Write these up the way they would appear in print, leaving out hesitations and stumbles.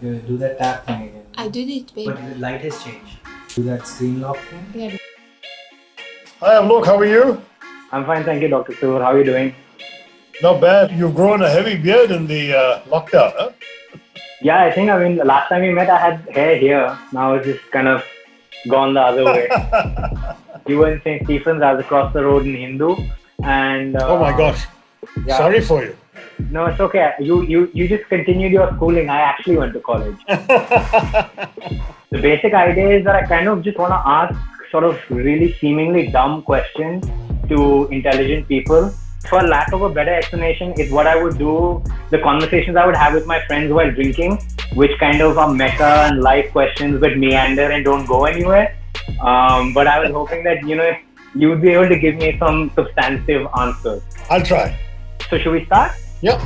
You do that tap thing again. I did it, babe. But the light has changed. Do that screen lock thing. Yeah. Hi, Alok. How are you? I'm fine, thank you, Dr. Sur. How are you doing? Not bad. You've grown a heavy beard in the lockdown, huh? Yeah, the last time we met, I had hair here. Now it's just kind of gone the other way. You were in St. Stephen's, I was across the road in Hindu. And Oh my gosh. yeah. Sorry for you. No, it's okay. You just continued your schooling. I actually went to college. The basic idea is that I kind of just want to ask sort of really seemingly dumb questions to intelligent people. For lack of a better explanation, it's what I would do, the conversations I would have with my friends while drinking, which kind of are meta and life questions but meander and don't go anywhere. But I was hoping that, you'd be able to give me some substantive answers. I'll try. So should we start? Yep.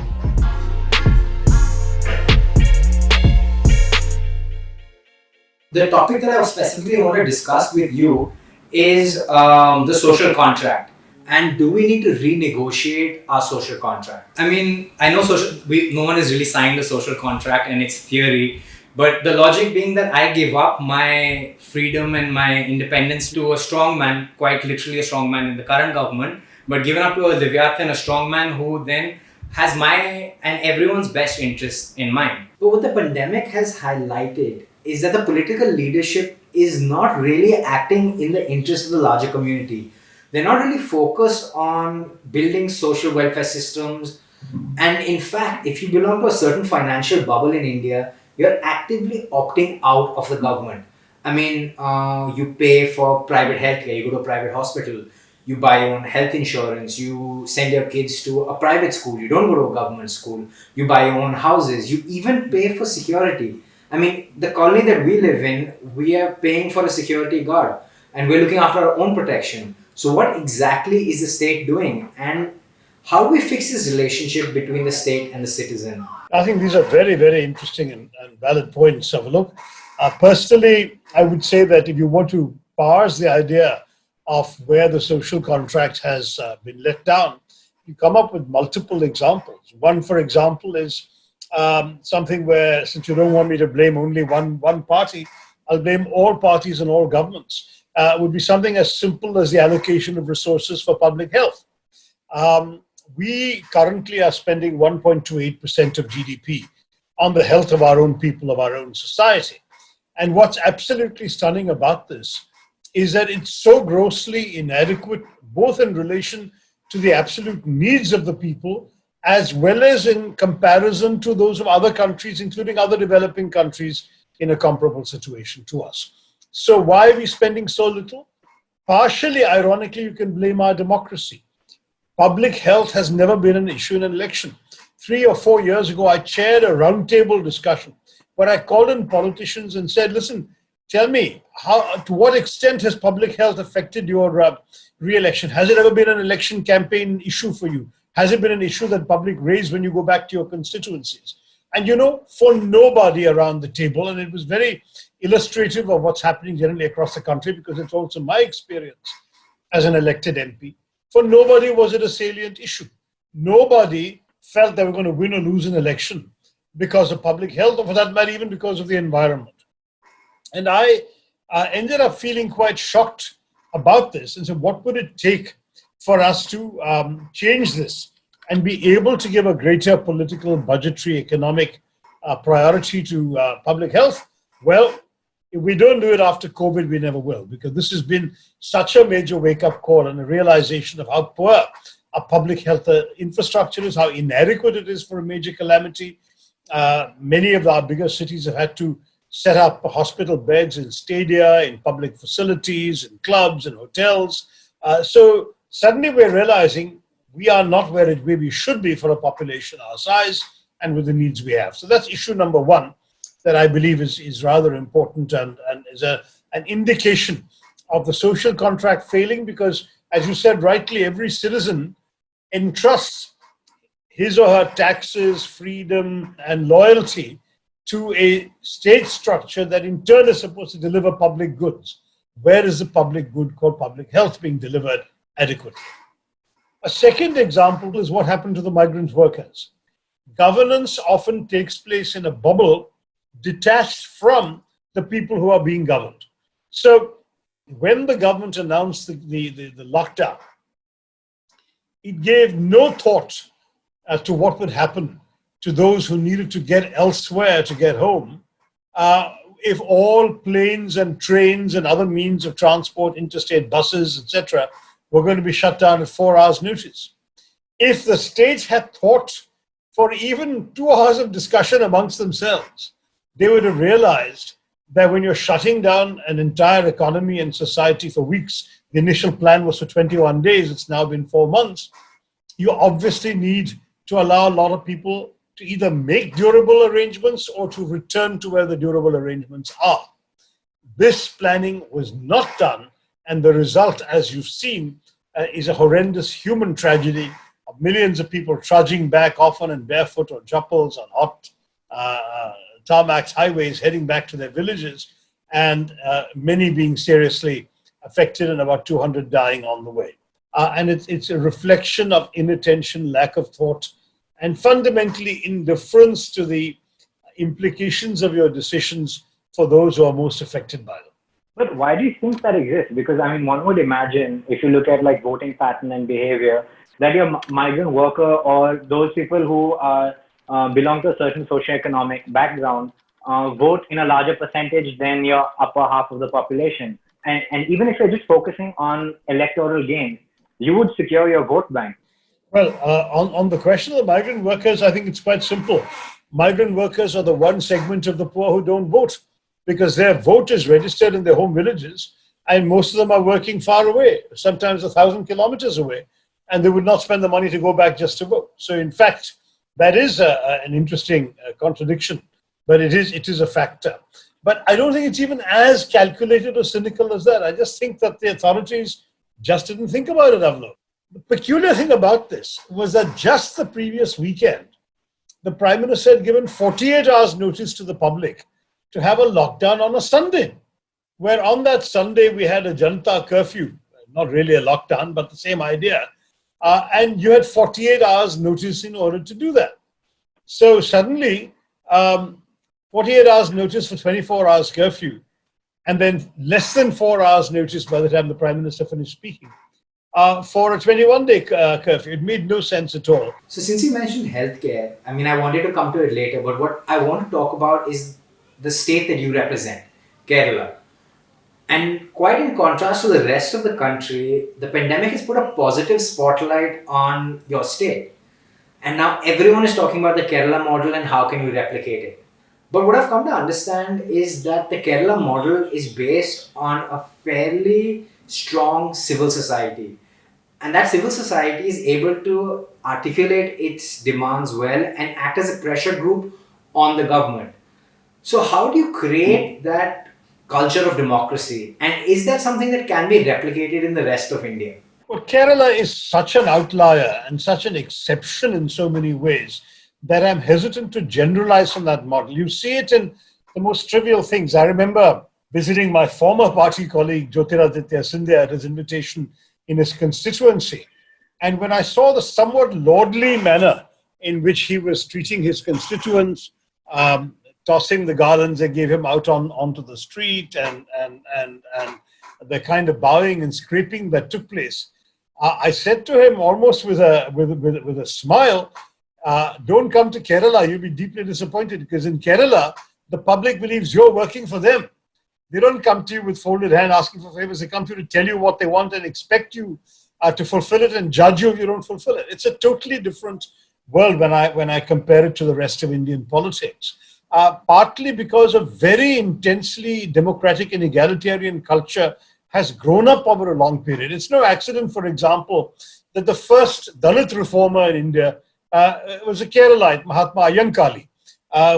The topic that I specifically want to discuss with you is the social contract. And do we need to renegotiate our social contract? I mean, I know no one has really signed a social contract and it's theory, but the logic being that I give up my freedom and my independence to a strong man, quite literally a strong man in the current government, but given up to a Leviathan, a strong man who then has my and everyone's best interest in mind. But what the pandemic has highlighted is that the political leadership is not really acting in the interest of the larger community. They're not really focused on building social welfare systems. And in fact, if you belong to a certain financial bubble in India, you're actively opting out of the government. I mean, you pay for private healthcare, you go to a private hospital, you buy your own health insurance, you send your kids to a private school, you don't go to a government school, you buy your own houses, you even pay for security. I mean, the colony that we live in, we are paying for a security guard and we're looking after our own protection. So what exactly is the state doing, and how do we fix this relationship between the state and the citizen? I think these are very, very interesting and valid points, Avalok. Personally, I would say that if you want to parse the idea of where the social contract has been let down, you come up with multiple examples. One, for example, is something where, since you don't want me to blame only one party, I'll blame all parties and all governments. Would be something as simple as the allocation of resources for public health. We currently are spending 1.28% of GDP on the health of our own people, of our own society. And what's absolutely stunning about this is that it's so grossly inadequate, both in relation to the absolute needs of the people, as well as in comparison to those of other countries, including other developing countries in a comparable situation to us. So why are we spending so little? Partially, ironically, you can blame our democracy. Public health has never been an issue in an election. 3 or 4 years ago, I chaired a roundtable discussion where I called in politicians and said, listen, tell me, to what extent has public health affected your re-election? Has it ever been an election campaign issue for you? Has it been an issue that public raised when you go back to your constituencies? And for nobody around the table, and it was very illustrative of what's happening generally across the country, because it's also my experience as an elected MP, for nobody was it a salient issue. Nobody felt they were going to win or lose an election because of public health, or for that matter, even because of the environment. And I ended up feeling quite shocked about this and said, what would it take for us to change this and be able to give a greater political, budgetary, economic priority to public health? Well, if we don't do it after COVID, we never will, because this has been such a major wake-up call and a realization of how poor our public health infrastructure is, how inadequate it is for a major calamity. Many of our bigger cities have had to set up hospital beds in stadia, in public facilities, in clubs and hotels. So suddenly we're realizing we are not where we should be for a population our size and with the needs we have. So that's issue number one that I believe is rather important and is an indication of the social contract failing, because, as you said rightly, every citizen entrusts his or her taxes, freedom, and loyalty to a state structure that in turn is supposed to deliver public goods. Where is the public good called public health being delivered adequately? A second example is what happened to the migrant workers. Governance often takes place in a bubble detached from the people who are being governed. So when the government announced the lockdown, it gave no thought as to what would happen to those who needed to get elsewhere to get home if all planes and trains and other means of transport, interstate buses, etc., were going to be shut down at 4 hours' notice. If the states had thought for even 2 hours of discussion amongst themselves, they would have realized that when you're shutting down an entire economy and society for weeks, the initial plan was for 21 days, it's now been 4 months, you obviously need to allow a lot of people to either make durable arrangements or to return to where the durable arrangements are. This planning was not done, and the result, as you've seen, is a horrendous human tragedy of millions of people trudging back, often in barefoot or chappals on hot tarmac highways, heading back to their villages, and many being seriously affected and about 200 dying on the way. And it's a reflection of inattention, lack of thought, and fundamentally indifference to the implications of your decisions for those who are most affected by them. But why do you think that exists? Because I mean, one would imagine if you look at like voting pattern and behavior, that your migrant worker or those people who belong to a certain socioeconomic background vote in a larger percentage than your upper half of the population. And even if you're just focusing on electoral gain, you would secure your vote bank. Well, on the question of the migrant workers, I think it's quite simple. Migrant workers are the one segment of the poor who don't vote because their vote is registered in their home villages, and most of them are working far away, sometimes 1,000 kilometers away, and they would not spend the money to go back just to vote. So, in fact, that is an interesting contradiction, but it is a factor. But I don't think it's even as calculated or cynical as that. I just think that the authorities just didn't think about it, Avlo. The peculiar thing about this was that just the previous weekend, the Prime Minister had given 48 hours notice to the public to have a lockdown on a Sunday, where on that Sunday we had a Janata curfew, not really a lockdown, but the same idea. And you had 48 hours notice in order to do that. So suddenly, 48 hours notice for 24 hours curfew, and then less than 4 hours notice by the time the Prime Minister finished speaking for a 21-day curfew. It made no sense at all. So since you mentioned healthcare, I mean, I wanted to come to it later, but what I want to talk about is the state that you represent, Kerala. And quite in contrast to the rest of the country, the pandemic has put a positive spotlight on your state. And now everyone is talking about the Kerala model and how can we replicate it. But what I've come to understand is that the Kerala model is based on a fairly strong civil society. And that civil society is able to articulate its demands well and act as a pressure group on the government. So how do you create that culture of democracy? And is that something that can be replicated in the rest of India? Well, Kerala is such an outlier and such an exception in so many ways that I'm hesitant to generalize from that model. You see it in the most trivial things. I remember visiting my former party colleague Jyotiraditya Scindia at his invitation in his constituency. And when I saw the somewhat lordly manner in which he was treating his constituents, tossing the garlands they gave him out onto the street, and the kind of bowing and scraping that took place, I said to him almost with a smile, don't come to Kerala, you'll be deeply disappointed, because in Kerala, the public believes you're working for them. They don't come to you with folded hand asking for favors. They come to you to tell you what they want and expect you to fulfill it and judge you if you don't fulfill it. It's a totally different world when I compare it to the rest of Indian politics. Partly because a very intensely democratic and egalitarian culture has grown up over a long period. It's no accident, for example, that the first Dalit reformer in India was a Keralite, Mahatma Ayyankali,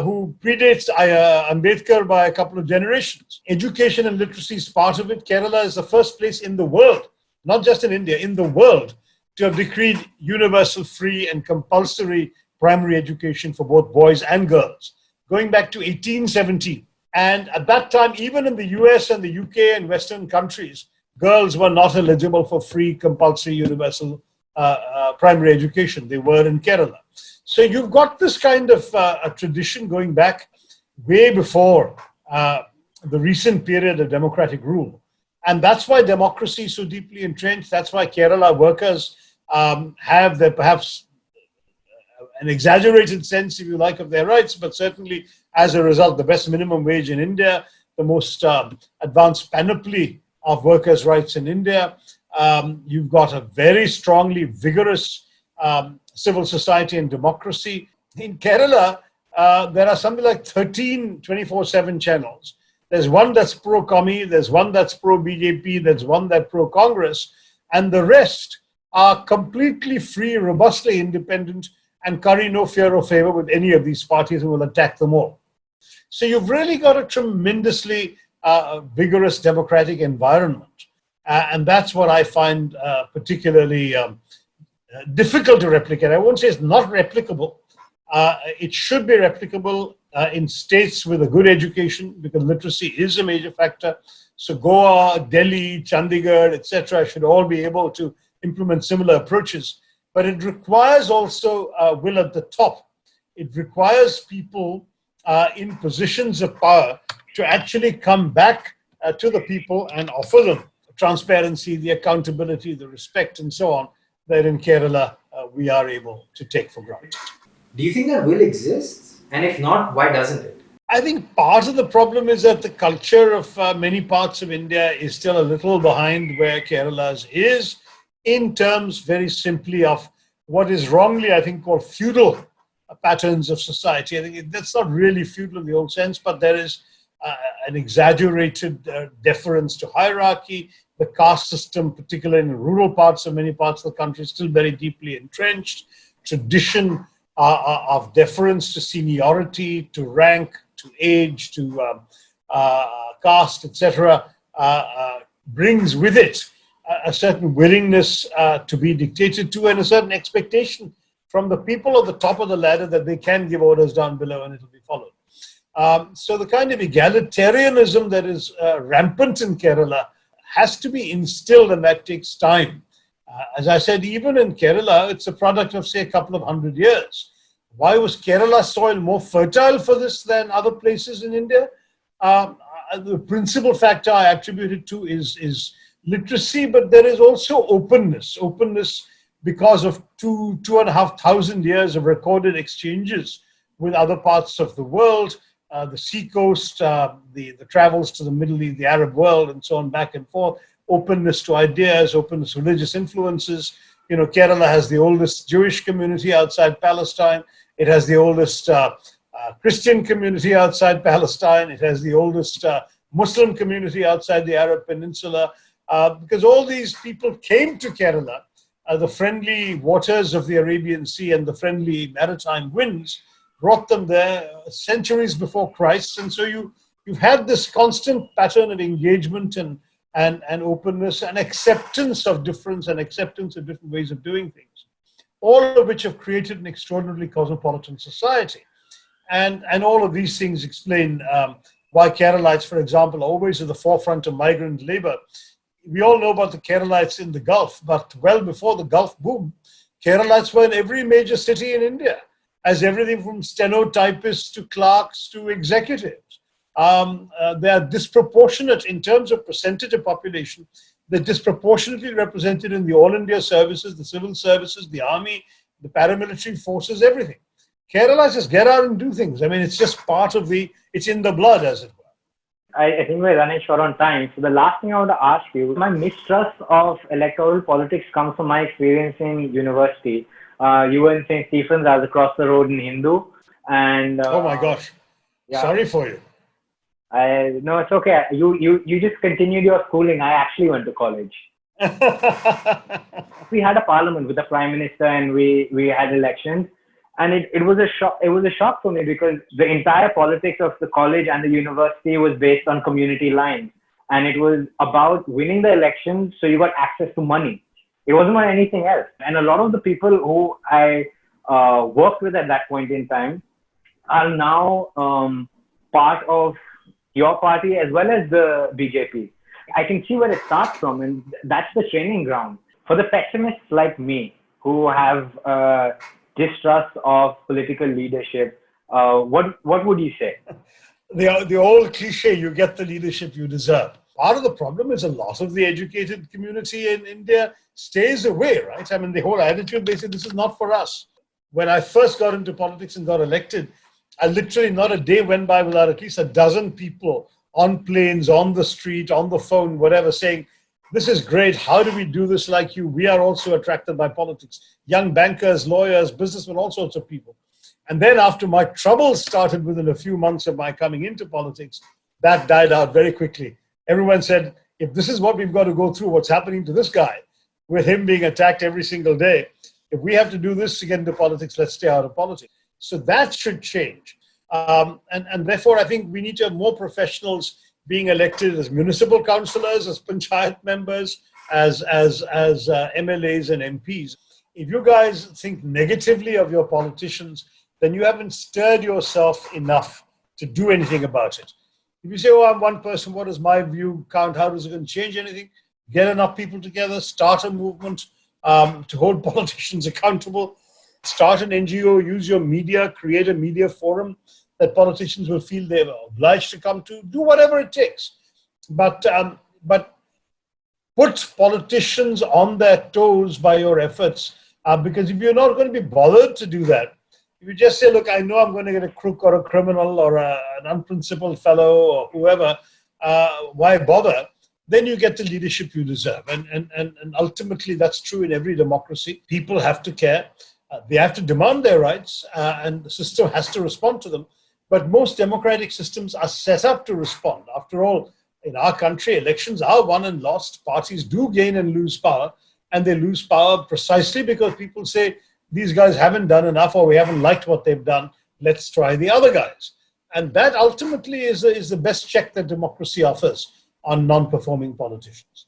who predates Ambedkar by a couple of generations. Education and literacy is part of it. Kerala is the first place in the world, not just in India, in the world, to have decreed universal, free and compulsory primary education for both boys and girls, going back to 1817. And at that time, even in the US and the UK and Western countries, girls were not eligible for free, compulsory, universal primary education. They were in Kerala. So you've got this kind of a tradition going back way before the recent period of democratic rule. And that's why democracy is so deeply entrenched. That's why Kerala workers have their perhaps an exaggerated sense, if you like, of their rights, but certainly as a result, the best minimum wage in India, the most advanced panoply of workers' rights in India. You've got a very strongly vigorous civil society and democracy. In Kerala, there are something like 13 24/7 channels. There's one that's pro-Commi, there's one that's pro-BJP, there's one that's pro-Congress, and the rest are completely free, robustly independent, and curry no fear or favor with any of these parties and will attack them all. So you've really got a tremendously vigorous democratic environment. And that's what I find particularly difficult to replicate. I won't say it's not replicable. It should be replicable in states with a good education, because literacy is a major factor. So Goa, Delhi, Chandigarh, etc. should all be able to implement similar approaches. But it requires also will at the top. It requires people in positions of power to actually come back to the people and offer them transparency, the accountability, the respect, and so on, that in Kerala we are able to take for granted. Do you think that will exist? And if not, why doesn't it? I think part of the problem is that the culture of many parts of India is still a little behind where Kerala's is, in terms very simply of what is wrongly, I think, called feudal patterns of society. I think that's not really feudal in the old sense, but there is an exaggerated deference to hierarchy. The caste system, particularly in rural parts of many parts of the country, is still very deeply entrenched. Tradition of deference to seniority, to rank, to age, to caste, etc., brings with it a certain willingness to be dictated to, and a certain expectation from the people at the top of the ladder that they can give orders down below and it will be followed. So the kind of egalitarianism that is rampant in Kerala has to be instilled, and that takes time. As I said, even in Kerala, it's a product of, say, a couple of 100 years. Why was Kerala soil more fertile for this than other places in India? The principal factor I attribute it to is literacy, but there is also openness. Openness because of 2,500 years of recorded exchanges with other parts of the world, the seacoast, the travels to the Middle East, the Arab world, and so on, back and forth. Openness to ideas, openness to religious influences. You know, Kerala has the oldest Jewish community outside Palestine. It has the oldest Christian community outside Palestine. It has the oldest Muslim community outside the Arab Peninsula. Because all these people came to Kerala, the friendly waters of the Arabian Sea and the friendly maritime winds brought them there centuries before Christ. And so you've had this constant pattern of engagement and openness and acceptance of difference and acceptance of different ways of doing things, all of which have created an extraordinarily cosmopolitan society. And all of these things explain why Keralites, for example, are always at the forefront of migrant labor. We all know about the Keralites in the Gulf, but well before the Gulf boom, Keralites were in every major city in India, as everything from stenotypists to clerks to executives. They are disproportionate in terms of percentage of population. They're disproportionately represented in the All India services, the civil services, the army, the paramilitary forces, everything. Kerala just get out and do things. I mean, it's just part of it's in the blood, as it were. I think we're running short on time. So the last thing I want to ask you, my mistrust of electoral politics comes from my experience in university. You were in St. Stephen's, I was across the road in Hindu. And oh my gosh, yeah. Sorry for you. No, it's okay. You just continued your schooling. I actually went to college. We had a parliament with the prime minister, and we had elections, and it was a shock. It was a shock for me because the entire politics of the college and the university was based on community lines, and it was about winning the election so you got access to money. It wasn't about anything else. And a lot of the people who I worked with at that point in time are now part of your party as well as the BJP. I can see where it starts from, and that's the training ground. For the pessimists like me, who have distrust of political leadership, What would you say? The old cliche, you get the leadership you deserve. Part of the problem is a lot of the educated community in India stays away, right? I mean, the whole attitude, they say, this is not for us. When I first got into politics and got elected, I literally not a day went by without at least a dozen people on planes, on the street, on the phone, whatever, saying, this is great. How do we do this like you? We are also attracted by politics. Young bankers, lawyers, businessmen, all sorts of people. And then after my troubles started within a few months of my coming into politics, that died out very quickly. Everyone said, if this is what we've got to go through, what's happening to this guy, with him being attacked every single day, if we have to do this to get into politics, let's stay out of politics. So that should change. And therefore, I think we need to have more professionals being elected as municipal councillors, as panchayat members, as MLAs and MPs. If you guys think negatively of your politicians, then you haven't stirred yourself enough to do anything about it. If you say, oh, I'm one person, what does my view count? How does it going to change anything? Get enough people together, start a movement to hold politicians accountable, start an NGO, use your media, create a media forum that politicians will feel they're obliged to come to, do whatever it takes. But put politicians on their toes by your efforts, because if you're not going to be bothered to do that, if you just say, look, I know I'm going to get a crook or a criminal or an unprincipled fellow or whoever, why bother? Then you get the leadership you deserve. And ultimately, that's true in every democracy. People have to care. They have to demand their rights, and the system has to respond to them. But most democratic systems are set up to respond. After all, in our country, elections are won and lost. Parties do gain and lose power. And they lose power precisely because people say, these guys haven't done enough, or we haven't liked what they've done. Let's try the other guys. And that ultimately is the best check that democracy offers on non-performing politicians.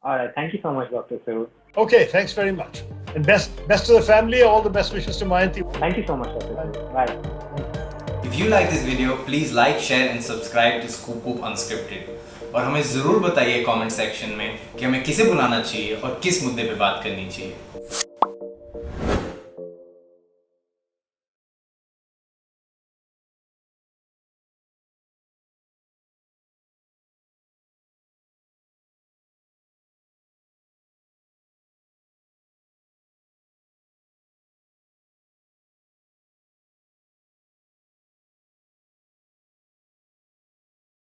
All right. Thank you so much, Dr. Sirur. Okay, thanks very much. And best to the family. All the best wishes to Mayanti. Thank you so much, Dr. Sirur. Bye. If you like this video, please like, share and subscribe to Scoop Up Unscripted. और हमें ज़रूर बताइए comment section में कि हमें किसे बुलाना चाहिए और किस मुद्दे पे बात करनी चाहिए.